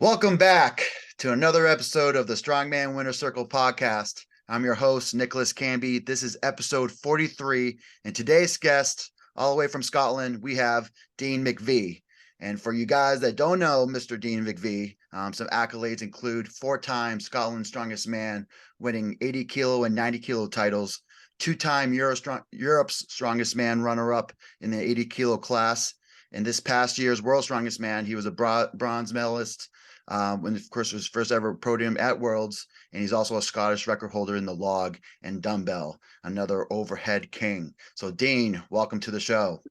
Welcome back to another episode of the Strongman Winner Circle podcast. I'm your host, Nicholas Canby. This is episode 43, and today's guest, all the way from Scotland, we have Dean McVie. And for you guys that don't know Mr. Dean McVie, some accolades include 4-time Scotland's Strongest Man, winning 80 kilo and 90 kilo titles, 2-time Europe's Strongest Man runner-up in the 80 kilo class. In this past year's World's Strongest Man, he was a bronze medalist when, of course, his first ever podium at Worlds, and he's also a Scottish record holder in the log and dumbbell, another overhead king. So, Dean, welcome to the show.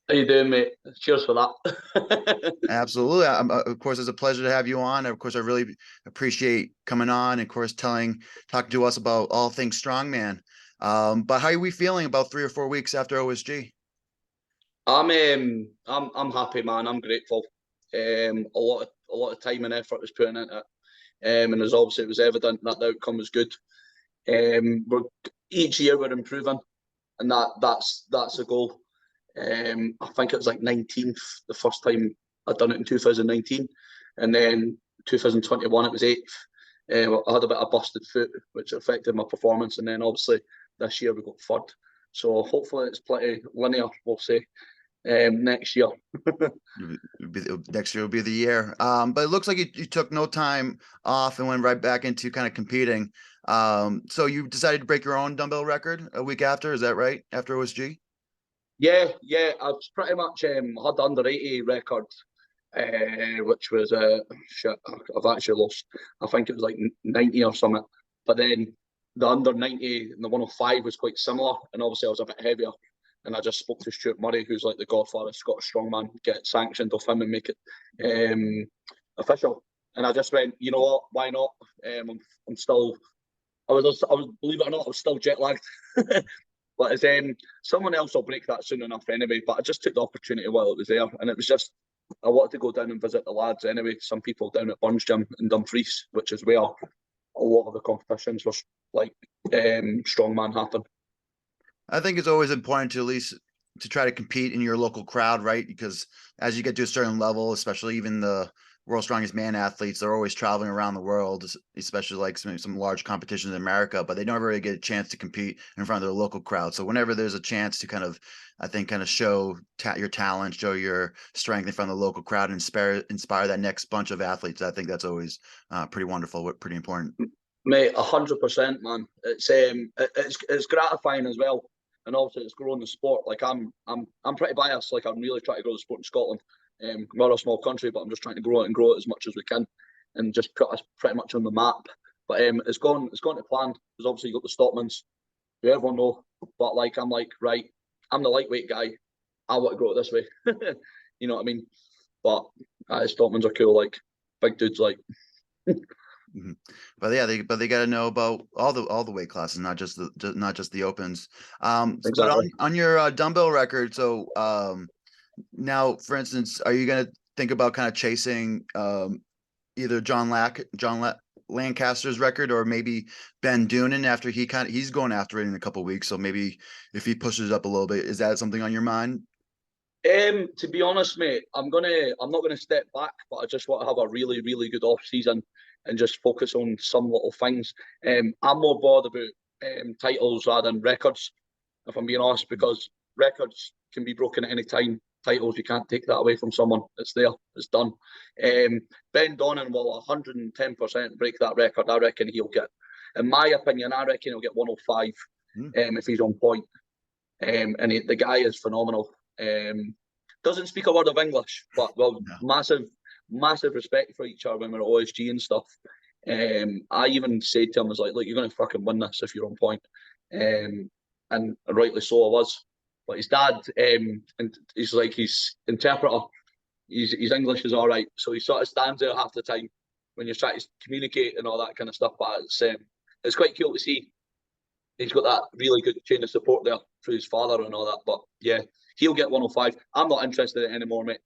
How you doing, mate? Cheers for that. Absolutely. Of course, it's a pleasure to have you on. Of course, I really appreciate coming on and, of course, talking to us about all things strongman. But how are we feeling about 3 or 4 weeks after OSG? I'm happy, man. I'm grateful. A lot of time and effort was put into it, and as obviously it was evident that the outcome was good. Each year we're improving, and that's the goal. I think it was like 19th the first time I'd done it in 2019, and then 2021 it was 8th. I had a bit of busted foot, which affected my performance, and then obviously this year we got 3rd. So hopefully it's pretty linear, we'll say, next year. Next year will be the year. But it looks like you took no time off and went right back into kind of competing. So you decided to break your own dumbbell record a week after, is that right? After OSG? Yeah. I was pretty much had the under 80 record, which was shit. I've actually lost. I think it was like 90 or something. But then the under 90 and the 105 was quite similar, and obviously I was a bit heavier. And I just spoke to Stuart Murray, who's like the godfather of Scottish strongman, get sanctioned off him and make it official. And I just went, you know what? Why not? I'm still. I was believe it or not, I was still jet lagged. But as someone else will break that soon enough anyway. But I just took the opportunity while it was there, and it was just I wanted to go down and visit the lads anyway. Some people down at Burns Gym in Dumfries, which is where a lot of the competitions was like strongman happen. I think it's always important to at least to try to compete in your local crowd, right? Because as you get to a certain level, especially even the world's strongest man athletes, they're always traveling around the world, especially like some large competitions in America, but they never really get a chance to compete in front of their local crowd. So whenever there's a chance to kind of, I think, kind of show your talent, show your strength in front of the local crowd, and inspire that next bunch of athletes, I think that's always pretty wonderful, pretty important. Mate, 100%, man. It's gratifying as well, and also it's growing the sport. Like I'm pretty biased. Like I'm really trying to grow the sport in Scotland. We're a small country, but I'm just trying to grow it as much as we can, and just put us pretty much on the map. But it's gone to plan, because obviously you got the Stockmans, who everyone know. But like I'm like, right, I'm the lightweight guy. I want to grow it this way. You know what I mean? But Stockmans are cool, like big dudes, like. Mm-hmm. But yeah, they got to know about all the weight classes, not just the opens. Exactly. But on your dumbbell record, so now, for instance, are you going to think about kind of chasing either John Lancaster's record, or maybe Ben Doonan after he's going after it in a couple of weeks? So maybe if he pushes it up a little bit, is that something on your mind? To be honest, mate, I'm not gonna step back, but I just want to have a really, really good off season and just focus on some little things. I'm more bothered about titles rather than records, if I'm being honest, because records can be broken at any time. Titles, you can't take that away from someone. It's there, it's done. Ben Donnan will 110% break that record. I reckon he'll get, in my opinion, I reckon he'll get 105 if he's on point. And the guy is phenomenal. Doesn't speak a word of English, but massive respect for each other when we're at OSG and stuff. I even said to him, I was like, look, you're going to fucking win this if you're on point. And rightly so I was. But his dad, and he's like his interpreter, his English is all right. So he sort of stands there half the time when you're trying to communicate and all that kind of stuff. But it's quite cool to see. He's got that really good chain of support there through his father and all that. But yeah, he'll get 105. I'm not interested in it anymore, mate.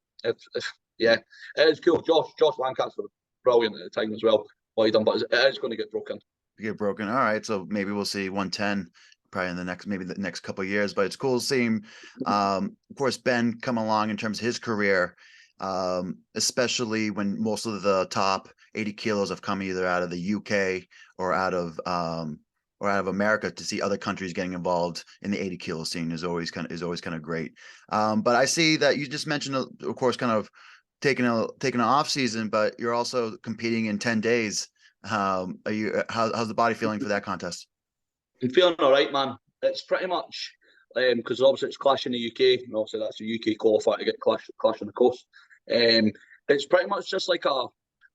Yeah, it is cool. Josh Lancaster was brilliant at the time as well. What he done, but it is going to get broken. Get broken. All right, so maybe we'll see 110 probably in the next couple of years. But it's cool seeing, of course, Ben come along in terms of his career. especially when most of the top 80 kilos have come either out of the UK or out of America. To see other countries getting involved in the 80 kilo scene is always kind of great. But I see that you just mentioned, of course, kind of taking an off season, but you're also competing in 10 days. How's the body feeling for that contest? I'm feeling all right, man. It's pretty much because obviously it's Clash in the UK, and obviously that's a UK qualifier to get Clash on the coast. It's pretty much just like a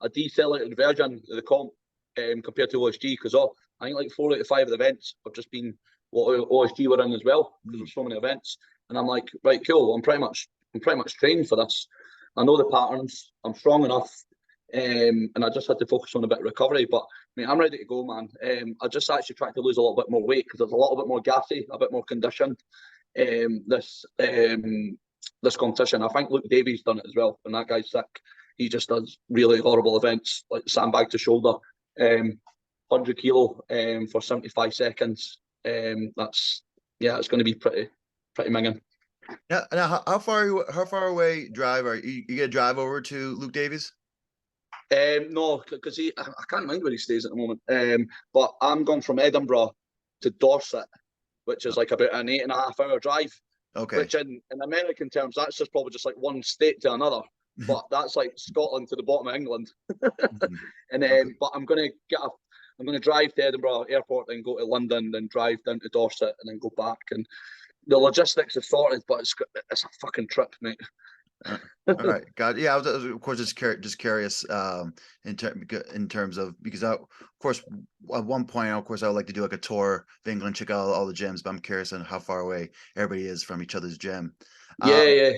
decelerated version of the comp compared to OSG, because I think like 4 out of 5 of the events have just been what OSG were in as well, because there's so many events. And I'm like, right, cool. I'm pretty much trained for this. I know the patterns. I'm strong enough. And I just had to focus on a bit of recovery. But I mean, I'm ready to go, man. I just actually tried to lose a little bit more weight because there's a little bit more gassy, a bit more conditioned. This competition, I think Luke Davies done it as well. And that guy's sick. He just does really horrible events, like sandbag to shoulder, 100 kilo for 75 seconds. It's going to be pretty minging. Yeah. Now, how far away drive are you? You get a drive over to Luke Davies? No, because I can't mind where he stays at the moment. But I'm going from Edinburgh to Dorset, which is like about an 8.5 hour drive. Okay. Which in American terms, that's just probably just like one state to another. But that's like Scotland to the bottom of England. And then, okay. But I'm gonna drive to Edinburgh Airport, then go to London, then drive down to Dorset, and then go back. And the logistics are sorted, but it's a fucking trip, mate. All right, God, yeah. I was of course just curious in terms of, because of course at one point, of course, I would like to do like a tour of England, check out all the gyms, but I'm curious on how far away everybody is from each other's gym. Yeah.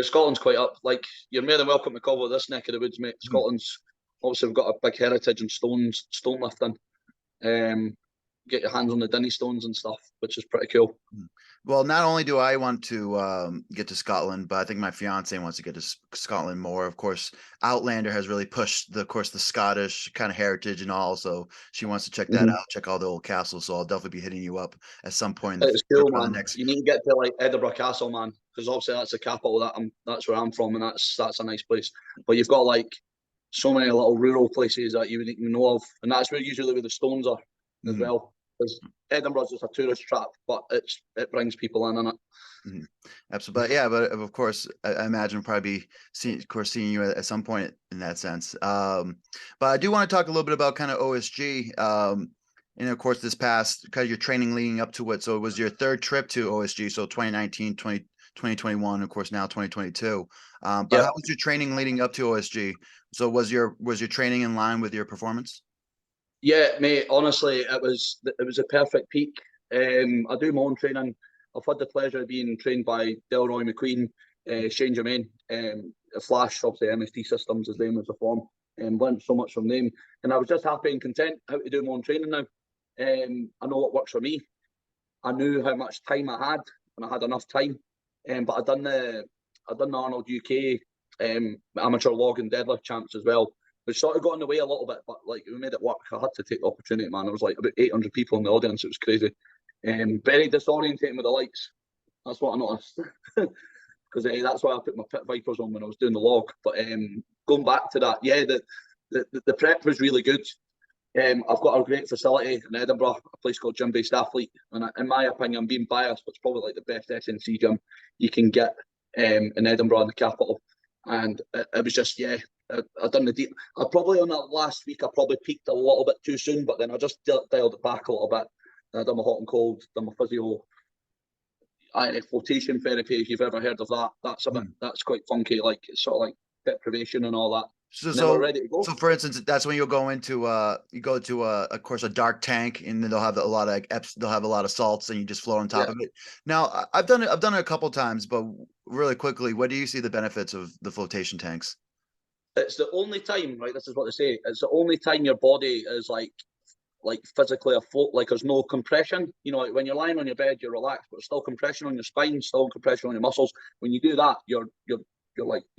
Scotland's quite up. Like, you're more than welcome to cover this neck of the woods, mate. Scotland's obviously, we've got a big heritage in stone lifting. Get your hands on the Dinny stones and stuff, which is pretty cool. Well, not only do I want to get to Scotland, but I think my fiance wants to get to Scotland more. Of course, Outlander has really pushed the Scottish kind of heritage and all, so she wants to check that out, check all the old castles. So I'll definitely be hitting you up at some point. It's cool, man. You need to get to like Edinburgh Castle, man, because obviously that's the capital. That's where I'm from, and that's a nice place. But you've got like so many little rural places that you wouldn't even know of, and that's where the stones are as well. Because Edinburgh's just a tourist trap, but it brings people in it. Absolutely, yeah. But of course, I imagine probably seeing you at some point in that sense. But I do want to talk a little bit about kind of OSG. And of course, this past kind of your training leading up to it. So it was your third trip to OSG. So 2019, 2021, of course, now 2022. But how was your training leading up to OSG? So was your training in line with your performance? Yeah, mate. Honestly, it was a perfect peak. I do my own training. I've had the pleasure of being trained by Delroy McQueen, Shane Germain, Flash, obviously MST Systems, as they was a form, and learned so much from them. And I was just happy and content how to do my own training now. I know what works for me. I knew how much time I had, and I had enough time. But I done the Arnold UK amateur log and deadlift champs as well, which sort of got in the way a little bit, but like we made it work. I had to take the opportunity, man. There was like about 800 people in the audience. It was crazy. Very disorientating with the lights. That's what I noticed. Because that's why I put my Pit Vipers on when I was doing the log. But going back to that, yeah, the prep was really good. I've got a great facility in Edinburgh, a place called Gym Based Athlete. And in my opinion, I'm being biased, but it's probably like the best SNC gym you can get in Edinburgh, in the capital. And it was just, I done the deep. I probably on that last week, I probably peaked a little bit too soon, but then I just dialed it back a little bit. I done my hot and cold, done my physio, flotation therapy. If you've ever heard of that, that's quite funky. Like, it's sort of like deprivation and all that. So we're ready to go. So for instance, that's when you'll go into you go to of course a dark tank, and then they'll have a lot of salts, and you just float on top of it. Now I've done it a couple times, but really quickly, what do you see the benefits of the flotation tanks? It's the only time, right? This is what they say. It's the only time your body is like physically afloat. Like, there's no compression. You know, like when you're lying on your bed, you're relaxed, but there's still compression on your spine, still compression on your muscles. When you do that, you're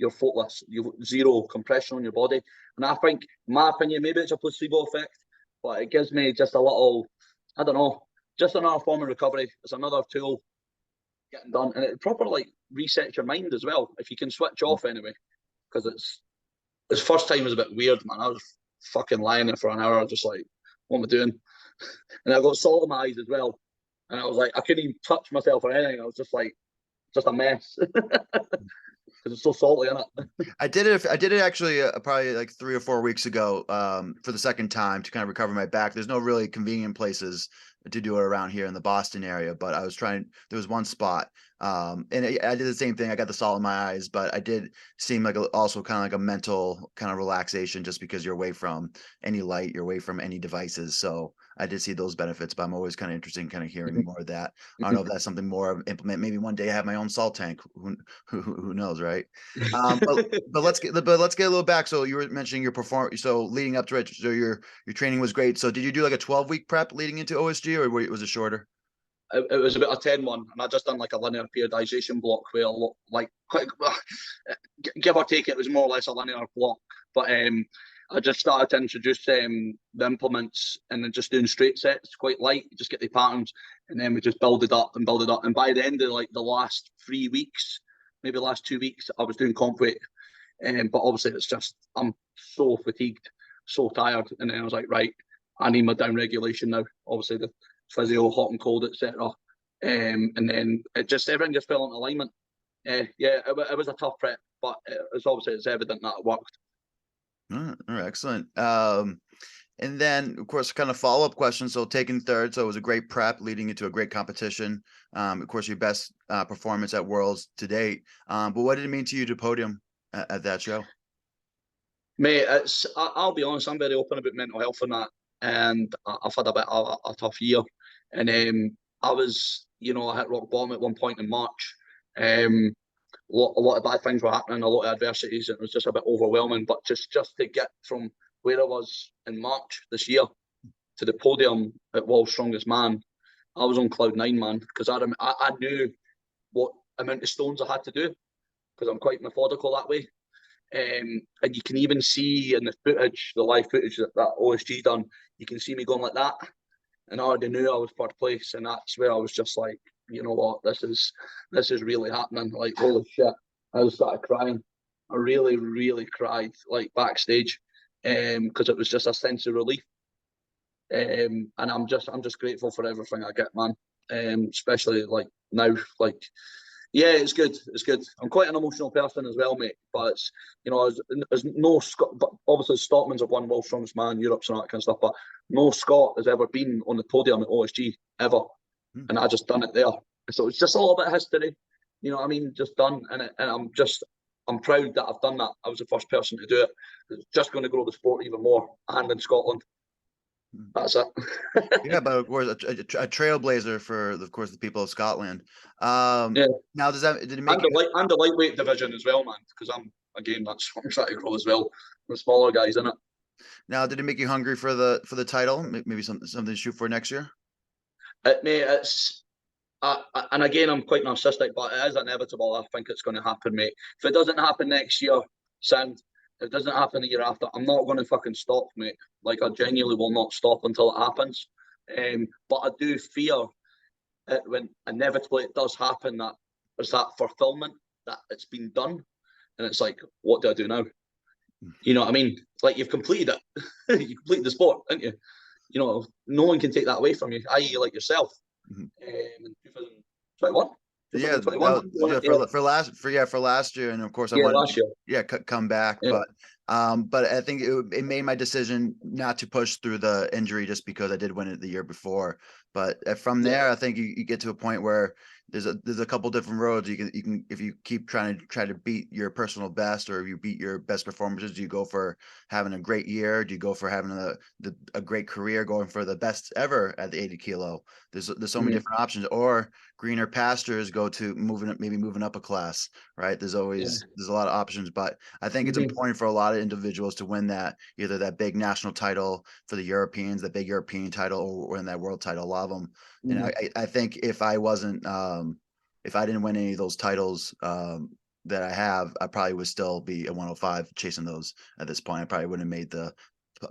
floatless. You've zero compression on your body. And I think, in my opinion, maybe it's a placebo effect, but it gives me just a little, I don't know, just another form of recovery. It's another tool getting done, and it properly resets your mind as well if you can switch off anyway. because it's first time was a bit weird, man. I was fucking lying there for an hour, just like, what am I doing? And I got salt in my eyes as well. And I was like, I couldn't even touch myself or anything. I was just like, just a mess. Because it's so salty, isn't it? I did it actually probably like 3 or 4 weeks ago for the second time to kind of recover my back. There's no really convenient places to do it around here in the Boston area, but I was trying. There was one spot, and I did the same thing. I got the salt in my eyes, but I did seem like also kind of like a mental kind of relaxation, just because you're away from any light, you're away from any devices. So I did see those benefits, but I'm always kind of interested in kind of hearing more of that. I don't know if that's something more implement. Maybe one day I have my own salt tank. Who knows, right? But let's get a little back. So you were mentioning your performance. So leading up to it, so your training was great. So did you do like a 12-week prep leading into OSG, or was it shorter? It was about a 10-1, and I just done like a linear periodization block where, like, quite, give or take, it was more or less a linear block. But I just started to introduce the implements and then just doing straight sets, quite light, just get the patterns, and then we just build it up. And by the end of like the last 3 weeks, maybe the last 2 weeks, I was doing comp weight. But obviously it's just, I'm so fatigued, so tired. And then I was like, right, I need my down regulation now. Obviously the physio, hot and cold, etc. And then everything just fell into alignment. Yeah, it was a tough prep, but it's evident that it worked. All right, excellent. And then, of course, kind of follow-up question. So taking third, so it was a great prep leading into a great competition. Of course, your best performance at Worlds to date. But what did it mean to you to podium at that show? Mate, I'll be honest, I'm very open about mental health and that. And I've had a bit of a tough year. And I was, I hit rock bottom at one point in March. A lot of bad things were happening, a lot of adversities, and it was just a bit overwhelming. But just to get from where I was in March this year to the podium at World's Strongest Man, I was on cloud nine, man, because I knew what amount of stones I had to do, because I'm quite methodical that way. And you can even see in the footage, the live footage that OSG done, you can see me going like that. And I already knew I was third place, and that's where I was just like, you know what, this is really happening. Like, holy shit. I just started crying. I really, really cried, like, backstage, because it was just a sense of relief. And I'm just grateful for everything I get, man. Especially like now, like, yeah, it's good. It's good. I'm quite an emotional person as well, mate. But it's, there's no Scot. But obviously, Stockman's have won World's Strongest Man, Europe's and all that kind of stuff. But no Scot has ever been on the podium at OSG ever, and I just done it there. So it's just a little bit of history. You know what I mean? Just done, and I'm proud that I've done that. I was the first person to do it. It's just going to grow the sport even more, and in Scotland. That's it. Yeah, but of course, a trailblazer for, of course, the people of Scotland. Yeah. Now, did it make and the lightweight division as well, man? Because that's what I'm trying to grow as well. The smaller guys, innit? Now, did it make you hungry for the title? Maybe something to shoot for next year? Mate, it's and again, I'm quite narcissistic, but it is inevitable. I think it's going to happen, mate. If it doesn't happen next year, sound. If it doesn't happen the year after, I'm not going to fucking stop, mate. Like, I genuinely will not stop until it happens. But I do fear it when inevitably it does happen, that there's that fulfillment that it's been done, and it's like, what do I do now? You know what I mean? Like, you've completed it. You completed the sport, didn't you? No one can take that away from you, i.e., like yourself. In 2021. Yeah, for last year, and of course I wanted last year. Come back, Yeah. but I think it made my decision not to push through the injury just because I did win it the year before. But from there, I think you get to a point where there's a couple different roads you can if you keep trying to beat your personal best, or if you beat your best performances. Do you go for having a great year? Do you go for having a great career, going for the best ever at the 80 kilo? There's so many different options, or greener pastures, go to moving up a class, right? There's a lot of options, but I think it's important for a lot of individuals to win either that big national title for the Europeans, the big European title, or win that world title. A lot of them. And I think if I wasn't, if I didn't win any of those titles that I have, I probably would still be a 105 chasing those at this point. I probably wouldn't have made the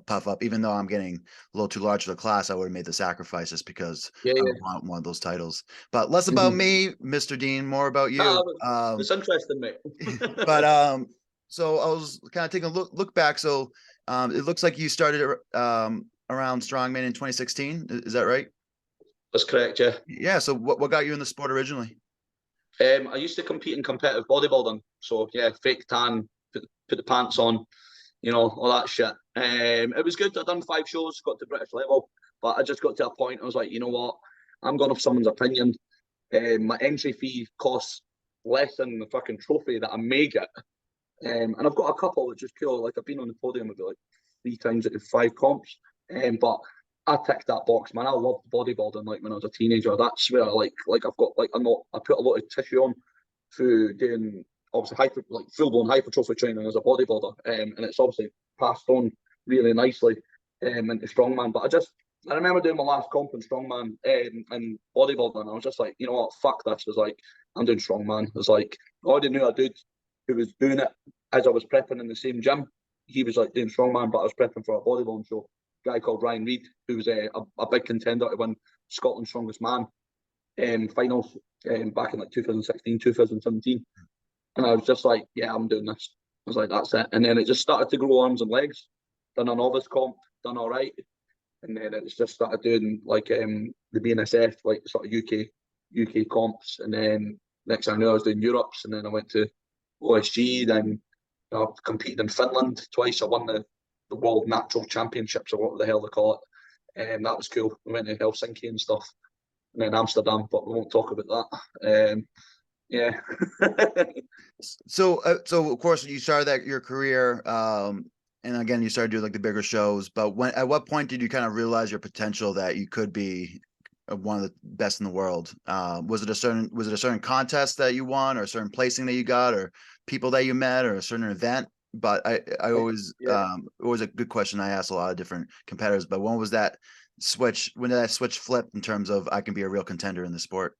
puff up, even though I'm getting a little too large for the class. I would have made the sacrifices because I want one of those titles. But less about me, Mr. Dean, more about you. It's interesting, mate. But So I was kind of taking a look back. So it looks like you started around Strongman in 2016. Is that right? That's correct, yeah. Yeah. So what got you in the sport originally? I used to compete in competitive bodybuilding. So yeah, fake tan, put the pants on, all that shit. It was good. I done 5 shows, got to British level, but I just got to a point. I was like, you know what? I'm going off someone's opinion. My entry fee costs less than the fucking trophy that I may get. And I've got a couple, which is cool. Like I've been on the podium maybe like 3 times at 5 comps. But I ticked that box, man. I loved bodybuilding like when I was a teenager. That's where I like I've got like I put a lot of tissue on through doing obviously full blown hypertrophy training as a bodybuilder. And it's obviously passed on really nicely into strongman. But I remember doing my last comp in strongman and bodybuilding, and I was just like, you know what, fuck this. I was like, I'm doing strongman. I was like, I already knew a dude who was doing it as I was prepping in the same gym. He was like doing strongman, but I was prepping for a bodybuilding show. A guy called Ryan Reid, who was a big contender to win Scotland's Strongest Man finals back in like 2016, 2017. And I was just like, yeah, I'm doing this. I was like, that's it. And then it just started to grow arms and legs. Done a novice comp, done all right. And then it's just started doing like the BNSF, like sort of UK comps. And then next thing I knew, I was doing Europes. And then I went to OSG. Then I competed in Finland twice. I won the World Natural Championships, or what the hell they call it. And that was cool. We went to Helsinki and stuff. And then Amsterdam, but we won't talk about that. Yeah. So of course you started your career, and again you started doing like the bigger shows. But at what point did you kind of realize your potential that you could be one of the best in the world? Was it a certain contest that you won, or a certain placing that you got, or people that you met, or a certain event? But I always always a good question I ask a lot of different competitors. But when was that switch? When did that switch flip in terms of I can be a real contender in the sport?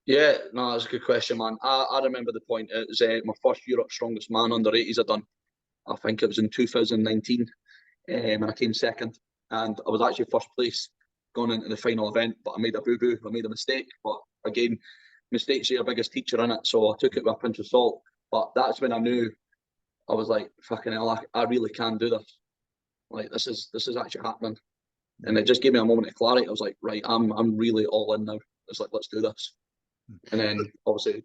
Yeah, no, that's a good question, man. I remember the point. It was my first Europe Strongest Man under 80s I done. I think it was in 2019, and I came second. And I was actually first place going into the final event, but I made a boo-boo. I made a mistake. But again, mistakes are your biggest teacher in it, so I took it with a pinch of salt. But that's when I knew. I was like, fucking hell, I really can do this. Like this is actually happening. And it just gave me a moment of clarity. I was like, right, I'm really all in now. It's like, let's do this. And then obviously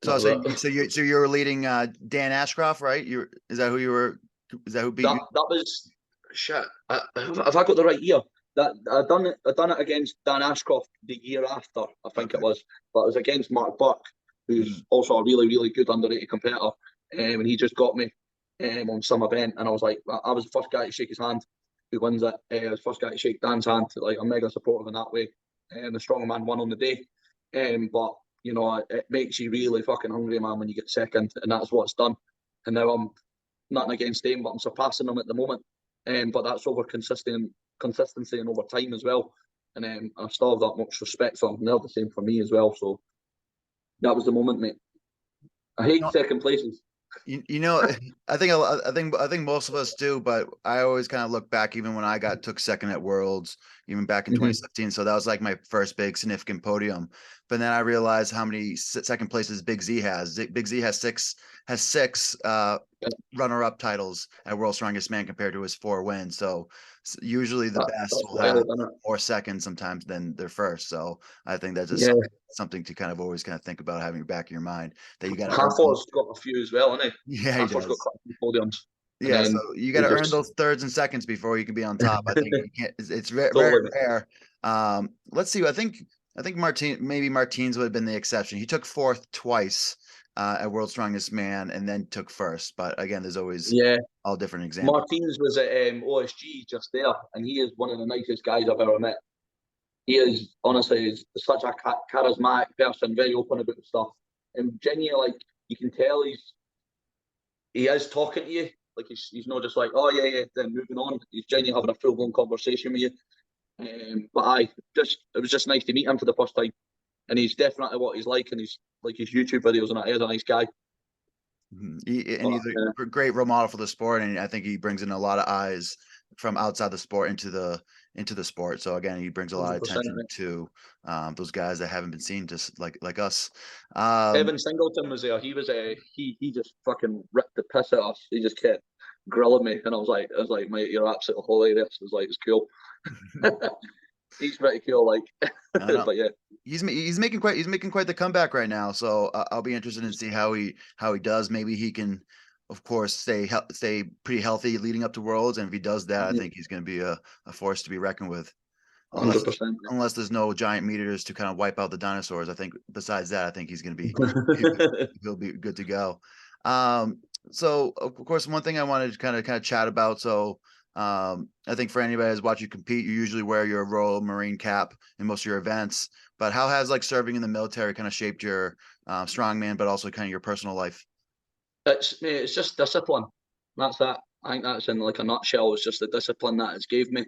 So you were leading Dan Ashcroft, right? Is that who you were? Is that who beat you? That was shit. Have I got the right year? That I done it against Dan Ashcroft the year after, I think it was. But it was against Mark Burke, who's also a really, really good underrated competitor. And he just got me on some event, and I was like, I was the first guy to shake his hand who wins it. I was the first guy to shake Dan's hand. Like, I'm mega supportive in that way. And the strongman won on the day. But it makes you really fucking hungry, man, when you get second, and that's what's done. And now I'm nothing against him, but I'm surpassing him at the moment. But that's over consistency and over time as well. And I still have that much respect for him. And they're the same for me as well. So that was the moment, mate. I hate second places. I think most of us do, but I always kind of look back, even when I took second at Worlds, even back in 2017. So that was like my first big significant podium. But then I realized how many second places Big Z has. Big Z has six runner-up titles at World's Strongest Man compared to his 4 wins. So usually the best will have more seconds sometimes than their first. So I think that's just something to kind of always kind of think about, having your back of your mind, that you got to. Hathor's got a few as well, hasn't he? Yeah, Hathor's got quite a few podiums. Yeah, so you got to earn those thirds and seconds before you can be on top. I think you can't. It's very, very rare. Let's see. I think Martins would have been the exception. He took 4th twice at World's Strongest Man, and then took 1st. But again, there's always all different examples. Martins was at OSG just there, and he is one of the nicest guys I've ever met. He is honestly such a charismatic person, very open about stuff, and genuinely, like, you can tell he is talking to you. Like, he's not just like, oh yeah, then moving on. He's genuinely having a full blown conversation with you. But it was just nice to meet him for the first time, and he's definitely what he's like, and he's like his YouTube videos and that. He's a nice guy. And But, he's a great role model for the sport, and I think he brings in a lot of eyes from outside the sport into the sport. So again, he brings a lot of 100%. attention to those guys that haven't been seen, just like us. Evan Singleton was there. He was he just fucking ripped the piss out of us. He just kept grilling me, and I was like, mate, you're absolutely hilarious. It was like, it's cool. He's pretty cool, like. I know. But yeah, He's making quite the comeback right now. So I'll be interested in see how he does. Maybe he can, of course, stay pretty healthy leading up to Worlds, and if he does that, I think he's going to be a force to be reckoned with. Unless 100%. unless there's no giant meteors to kind of wipe out the dinosaurs, I think besides that, I think he's going to be he'll be good to go. So of course, one thing I wanted to kind of chat about. So I think for anybody who's watched you compete, you usually wear your Royal Marine cap in most of your events. But how has like serving in the military kind of shaped your strongman, but also kind of your personal life? It's just discipline. That's that. I think that's in like a nutshell. It's just the discipline that it's gave me.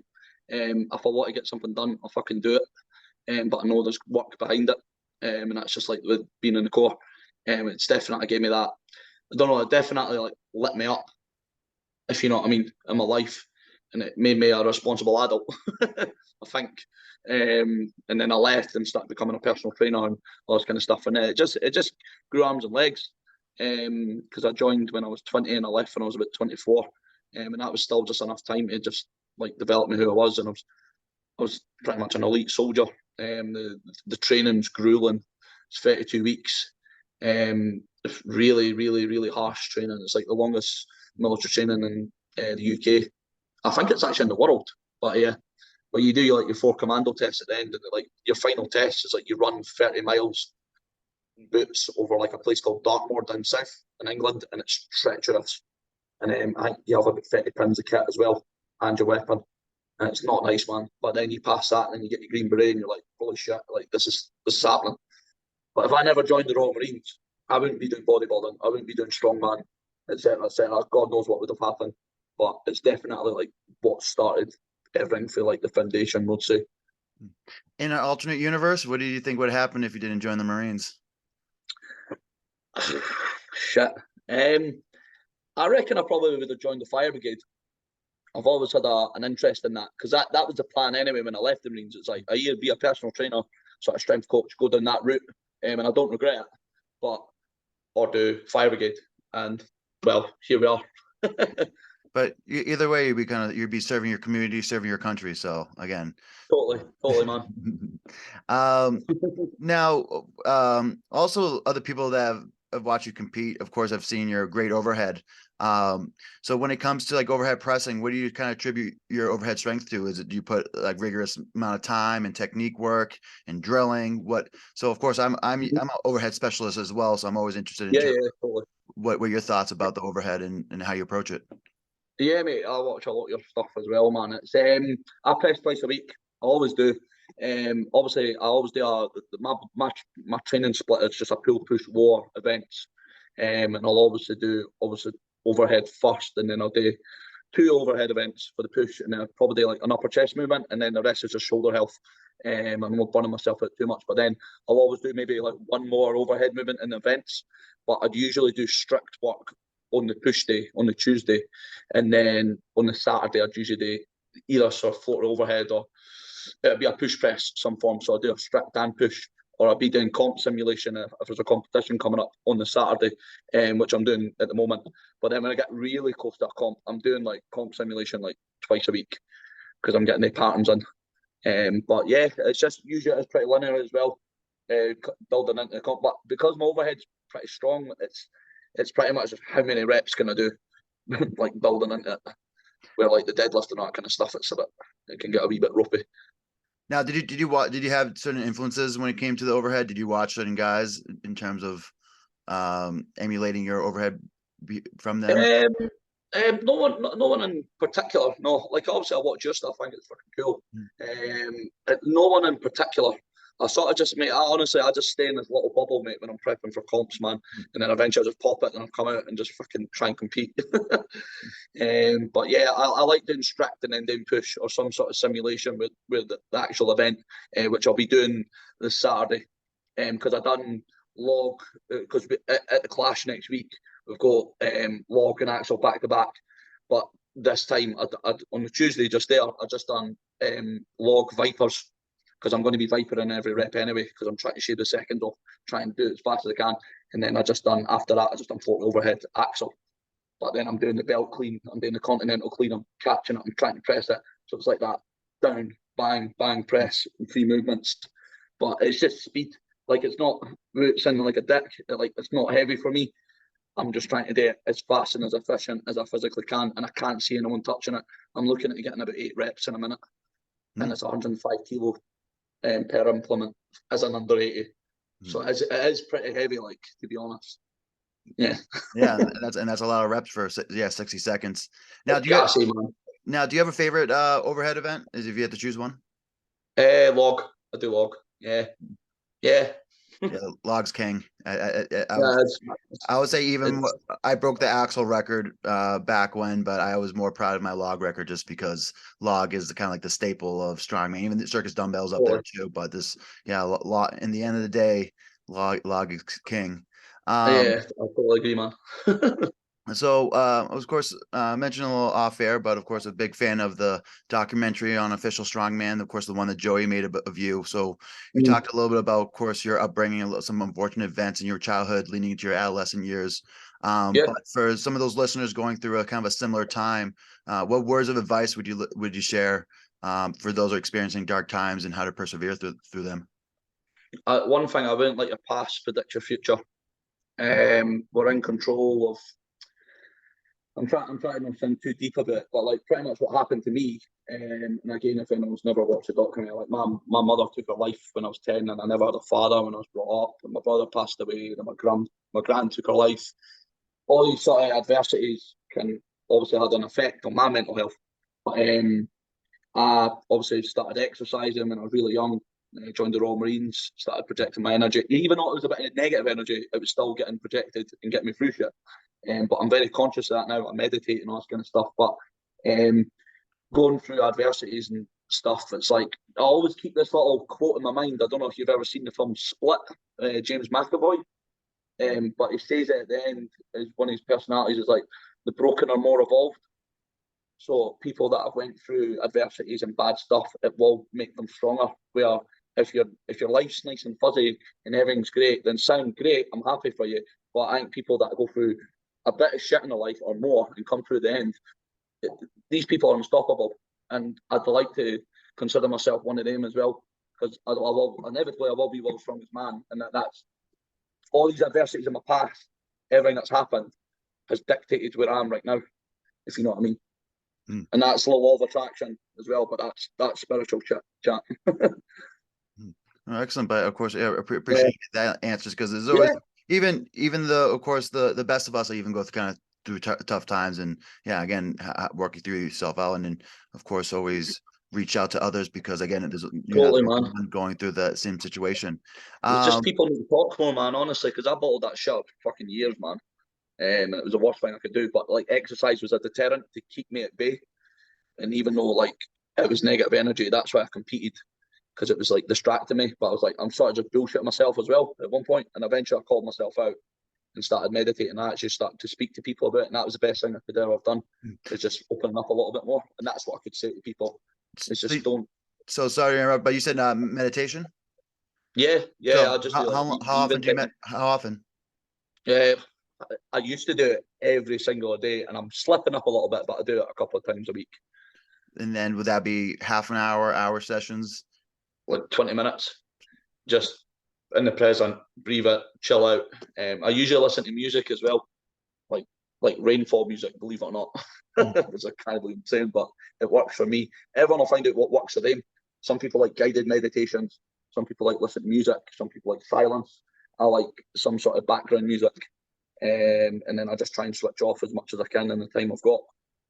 If I want to get something done, I'll fucking do it. But I know there's work behind it. And that's just like with being in the Corps. It's definitely gave me that. I don't know. It definitely like lit me up, if you know what I mean, in my life, and it made me a responsible adult. I think. And then I left and started becoming a personal trainer and all this kind of stuff. And it just grew arms and legs. Because I joined when I was 20 and I left when I was about 24. And that was still just enough time to just like develop me who I was. And I was pretty much an elite soldier. The training's grueling. It's 32 weeks. It's really, really, really harsh training. It's like the longest military training in the UK. I think it's actually in the world. But yeah, but you do like your 4 commando tests at the end, and like your final test is like you run 30 miles in boots over like a place called Dartmoor down south in England, and it's treacherous. And I think you have about 30 pins of kit as well, and your weapon. And it's not nice, man. But then you pass that, and then you get your green beret, and you're like, holy shit, like this is happening. But if I never joined the Royal Marines, I wouldn't be doing bodybuilding. I wouldn't be doing strongman, etc., etc. God knows what would have happened. But it's definitely like what started everything for like the foundation, would say. In an alternate universe, what do you think would happen if you didn't join the Marines? Shit. I reckon I probably would have joined the fire brigade. I've always had an interest in that because that was the plan anyway when I left the Marines. It's like a year be a personal trainer, sort of strength coach, go down that route, and I don't regret it. But or do fire brigade, and well, here we are. But either way, you'd be serving your community, serving your country. So again, totally, man. Now, also other people that have watched you compete, of course, I've seen your great overhead. So when it comes to like overhead pressing, what do you kind of attribute your overhead strength to? Do you put like rigorous amount of time and technique work and drilling? So of course I'm an overhead specialist as well. So I'm always interested in Totally. what were your thoughts about the overhead and how you approach it? Yeah, mate, I watch a lot of your stuff as well, man. It's I press twice a week. I always do. Obviously, I always do my training split is just a pull push war events. And I'll obviously do overhead first, and then I'll do 2 overhead events for the push, and then I'll probably do like an upper chest movement, and then the rest is just shoulder health. I'm not burning myself out too much, but then I'll always do maybe like 1 more overhead movement in the events. But I'd usually do strict work on the push day, on the Tuesday, and then on the Saturday I'd usually do either sort of float overhead or it'd be a push press some form. So I'd do a strict and push, or I'd be doing comp simulation if there's a competition coming up on the Saturday, which I'm doing at the moment. But then when I get really close to a comp, I'm doing like comp simulation like twice a week because I'm getting the patterns in. But yeah, it's just usually it's pretty linear as well, building into the comp. But because my overhead's pretty strong, it's pretty much just how many reps can I do, like building into it. Where like the deadlift and that kind of stuff, it can get a wee bit ropey. Now, did you have certain influences when it came to the overhead? Did you watch certain guys in terms of emulating your overhead from them? No one in particular. No, like obviously I watch your stuff. I think it's fucking cool. No one in particular. I sort of just, mate, I just stay in this little bubble, mate, when I'm prepping for comps, man. And then eventually I just pop it and I'll come out and just fucking try and compete. But yeah, I like doing strict and then doing push or some sort of simulation with the actual event, which I'll be doing this Saturday. Because I done log, because at the Clash next week, we've got log and axle back to back. But this time, on the Tuesday just there, I just done log vipers, because I'm going to be viper in every rep anyway, because I'm trying to shave the second off, try and do it as fast as I can. And then after that, I just done 40 overhead axle. But then I'm doing the belt clean, I'm doing the continental clean, I'm catching it, I'm trying to press it. So it's like that, down, bang, bang, press, and 3 movements. But it's just speed. Like, it's not sounding like a dick. It's not heavy for me. I'm just trying to do it as fast and as efficient as I physically can, and I can't see anyone touching it. I'm looking at getting about 8 reps in a minute, and it's 105 kilo per implement as an under 80. So it is pretty heavy, like, to be honest. Yeah. Yeah, and that's a lot of reps for 60 seconds. Now, do you have a favorite overhead event? If you had to choose one? Log. I do log. Yeah. Yeah, log's king. I would say even I broke the axle record back when, but I was more proud of my log record just because log is kind of like the staple of strongman. Even the circus dumbbells up there too, but in the end of the day, log is king. Yeah, I totally agree, man. So, of course, mentioned a little off air, but of course, a big fan of the documentary on Official Strongman, of course, the one that Joey made of you. So you talked a little bit about, of course, your upbringing, some unfortunate events in your childhood leading into your adolescent years. But for some of those listeners going through a kind of a similar time, what words of advice would you share for those who are experiencing dark times and how to persevere through them? One thing, I wouldn't let your past predict your future. We're in control of. I'm trying not to sound too deep about it, but like pretty much what happened to me, and again, if anyone's never watched the documentary, like my mother took her life when I was 10, and I never had a father when I was brought up, and my brother passed away, and my gran took her life. All these sort of adversities can obviously had an effect on my mental health. But I obviously started exercising when I was really young. I joined the Royal Marines, started projecting my energy. Even though it was a bit of negative energy, it was still getting projected and getting me through shit. But I'm very conscious of that now. I meditate and all this kind of stuff. But going through adversities and stuff, it's like I always keep this little quote in my mind. I don't know if you've ever seen the film Split, James McAvoy. But he says it at the end, as one of his personalities is like, the broken are more evolved. So people that have went through adversities and bad stuff, it will make them stronger. Where if your life's nice and fuzzy and everything's great, then sound great, I'm happy for you. But I think people that go through a bit of shit in their life or more and come through the end, these people are unstoppable. And I'd like to consider myself one of them as well, because inevitably I will be world's strongest man, and that's all these adversities in my past, everything that's happened has dictated where I am right now, if you know what I mean. And that's the law of attraction as well, but that's spiritual chat. Excellent, but of course, I appreciate that answers, because there's always even the of course the best of us even go through tough times, and again working through yourself out, and then of course always reach out to others, because again you're not going through the same situation. It's just people need to talk more, man. Honestly, because I bottled that shit up for fucking years, man. It was the worst thing I could do, but like exercise was a deterrent to keep me at bay. And even though like it was negative energy, that's why I competed, because it was like distracting me. But I was like, I'm sort of just bullshitting myself as well at one point, and eventually I called myself out and started meditating. I actually started to speak to people about it, and that was the best thing I could ever have done. Is just opening up a little bit more, and that's what I could say to people. It's just don't. So sorry to interrupt, but you said meditation. Yeah. So I just how often do you how often? Yeah, I used to do it every single day, and I'm slipping up a little bit, but I do it a couple of times a week. And then would that be half an hour sessions? Like 20 minutes, just in the present, breathe it, chill out. I usually listen to music as well, like rainfall music, believe it or not. Which I can't believe I'm saying, but it works for me. Everyone will find out what works for them. Some people like guided meditations. Some people like listen to music. Some people like silence. I like some sort of background music. And then I just try and switch off as much as I can in the time I've got.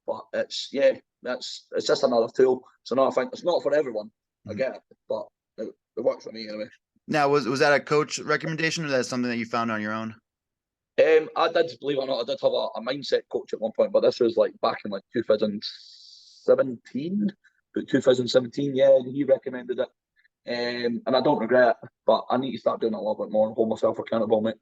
But it's just another tool. It's another thing. It's not for everyone. I get it, but it works for me anyway. Now, was that a coach recommendation, or that's something that you found on your own? I did, believe it or not, I did have a mindset coach at one point, but this was like back in like 2017. Yeah, and he recommended it. And I don't regret it, but I need to start doing it a little bit more and hold myself accountable, mate.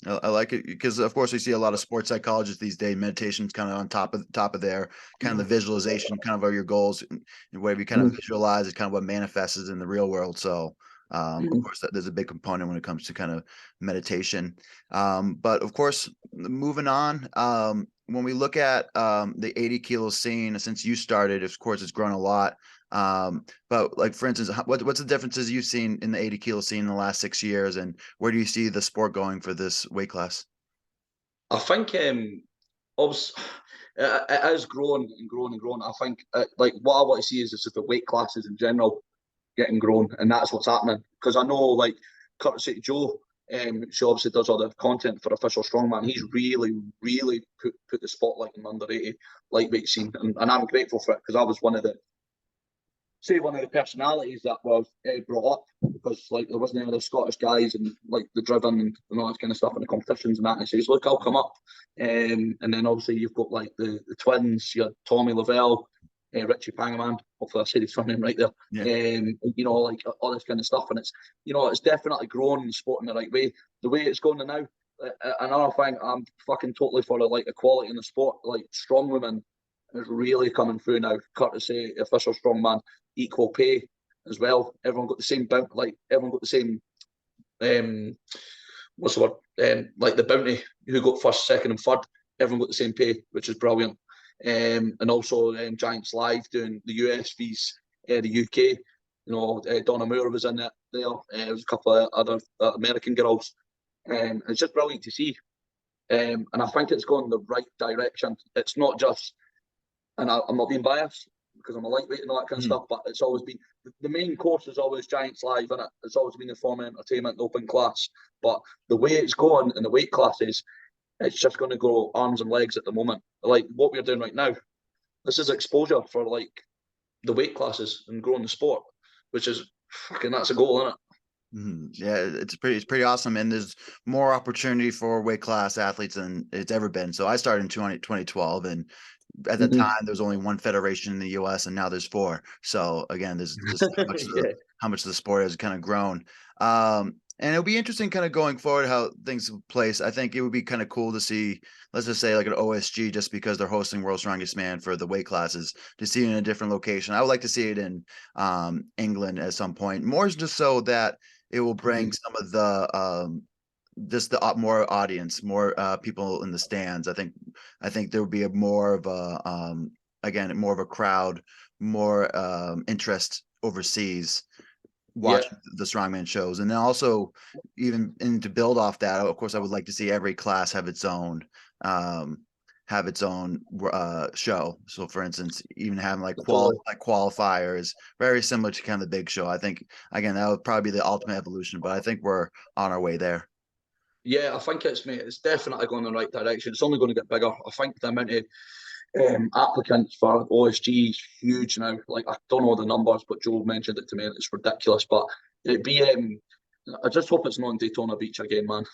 I like it because, of course, we see a lot of sports psychologists these days. Meditation's kind of on top of their kind of the visualization, kind of your goals, and whatever you kind of Mhm. visualize is kind of what manifests in the real world. So, of Mhm. course, there's a big component when it comes to kind of meditation. But of course, moving on, when we look at the 80 kilo scene, since you started, of course, it's grown a lot. But like, for instance, what's the differences you've seen in the 80 kilo scene in the last 6 years, and where do you see the sport going for this weight class? I think obviously, it has grown and grown and grown. I think like what I want to see is just the weight classes in general getting grown, and that's what's happening. Because I know like courtesy Joe, she obviously does all the content for Official Strongman. He's really, really put the spotlight on under 80 lightweight scene, and I'm grateful for it because I was one of the personalities that was brought up because like there wasn't any other Scottish guys and like the driven and all that kind of stuff in the competitions and that. And he says, "Look, I'll come up." And then obviously you've got like the twins, you had Tommy Lavelle, Richie Pangaman. Hopefully I said his name right there. Yeah. Like all this kind of stuff, and it's definitely grown the sport in the right way. The way it's going now. Another thing, I'm fucking totally for like equality in the sport. Like strong women is really coming through now, courtesy Official Strongman, equal pay as well. Everyone got the same like everyone got the same what's the word? Like the bounty, who got first, second, and third. Everyone got the same pay, which is brilliant. And also Giants Live doing the US fees, the UK. Donna Moore was in it there. There was a couple of other American girls. It's just brilliant to see. And I think it's going the right direction. It's not just, and I'm not being biased because I'm a lightweight and all that kind of Mhm. stuff, but it's always been the main course is always Giants Live, and it's always been the former entertainment open class. But the way it's going in the weight classes, it's just going to go arms and legs at the moment. Like what we're doing right now, this is exposure for like the weight classes and growing the sport, which is fucking that's a goal, isn't it? Yeah, it's pretty awesome, and there's more opportunity for weight class athletes than it's ever been. So I started in 2012, and at the time Mm-hmm. there was only one federation in the U.S., and now there's four. So again, there's just Yeah. how much the sport has kind of grown. And it'll be interesting kind of going forward how things will place. I think it would be kind of cool to see, let's just say like an OSG, just because they're hosting World's Strongest Man for the weight classes, to see it in a different location. I would like to see it in England at some point, more just so that it will bring Mm-hmm. some of the just the more audience, more people in the stands. I think there would be a more of a again more of a crowd, more interest overseas Yeah. watching the strongman shows. And then also, even and to build off that, of course I would like to see every class um have its own show. So for instance, even having Totally. like qualifiers, very similar to kind of the big show. I think again that would probably be the ultimate evolution, but I think we're on our way there. Yeah, I think it's definitely going in the right direction. It's only going to get bigger. I think the amount of applicants for OSG is huge now. Like I don't know the numbers, but Joe mentioned it to me, and it's ridiculous. But it'd be. I just hope it's not in Daytona Beach again, man.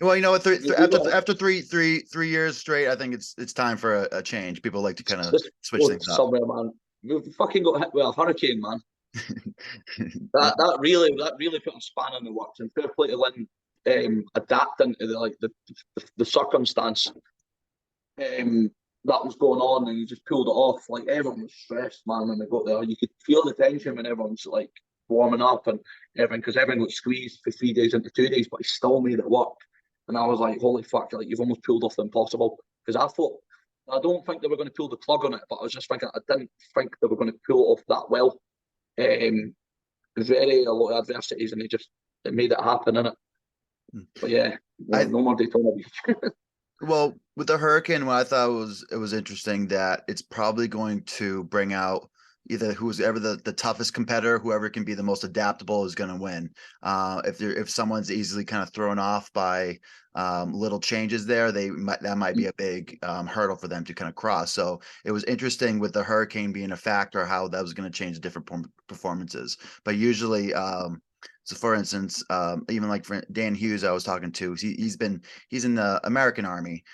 Well, you know what? We After got three years straight, I think it's time for a change. People like to kind of just switch go things up. somewhere, man. We've fucking got hit with a hurricane, man. That really put a span in the works, and fair play to Lynn adapting to the circumstance that was going on, and he just pulled it off. Like everyone was stressed, man, when they got there. You could feel the tension when everyone's like warming up and everything, because everyone got squeezed for 3 days into 2 days, but he still made it work. And I was like, holy fuck, like you've almost pulled off the impossible. Because I don't think they were going to pull the plug on it, but I was just thinking, I didn't think they were going to pull it off that well. Very a lot of adversities, and it made it happen, innit? But yeah, I no more Daytona Beach. Well, with the hurricane, what I thought was interesting that it's probably going to bring out either who's ever the toughest competitor, whoever can be the most adaptable is going to win. If someone's easily kind of thrown off by little changes there, that might be a big hurdle for them to kind of cross. So it was interesting with the hurricane being a factor, how that was going to change different performances. But usually, so for instance, even like for Dan Hughes, I was talking to, he's in the American Army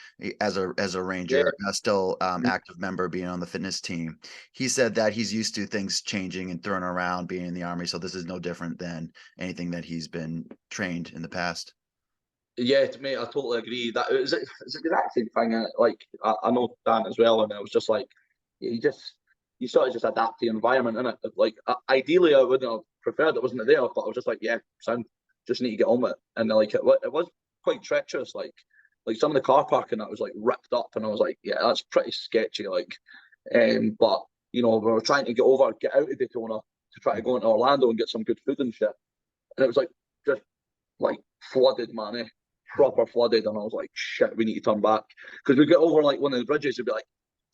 as a Yeah. ranger, still active member, being on the fitness team. He said that he's used to things changing and thrown around being in the Army, so this is no different than anything that he's been trained in the past. Yeah, to me, I totally agree. That it's the exact same thing. Like I know Dan as well, and I was just like, you sort of just adapt to the environment, innit? Like ideally, I would have preferred it wasn't there, but I was just like, yeah, son, just need to get on with it. And like it was quite treacherous. Like some of the car parking that was like ripped up, and I was like, yeah, that's pretty sketchy. Like, but we were trying to get out of Daytona to try to go into Orlando and get some good food and shit, and it was like just like flooded, man, proper flooded, and I was like, shit, we need to turn back because we get over like one of the bridges, we'd be like,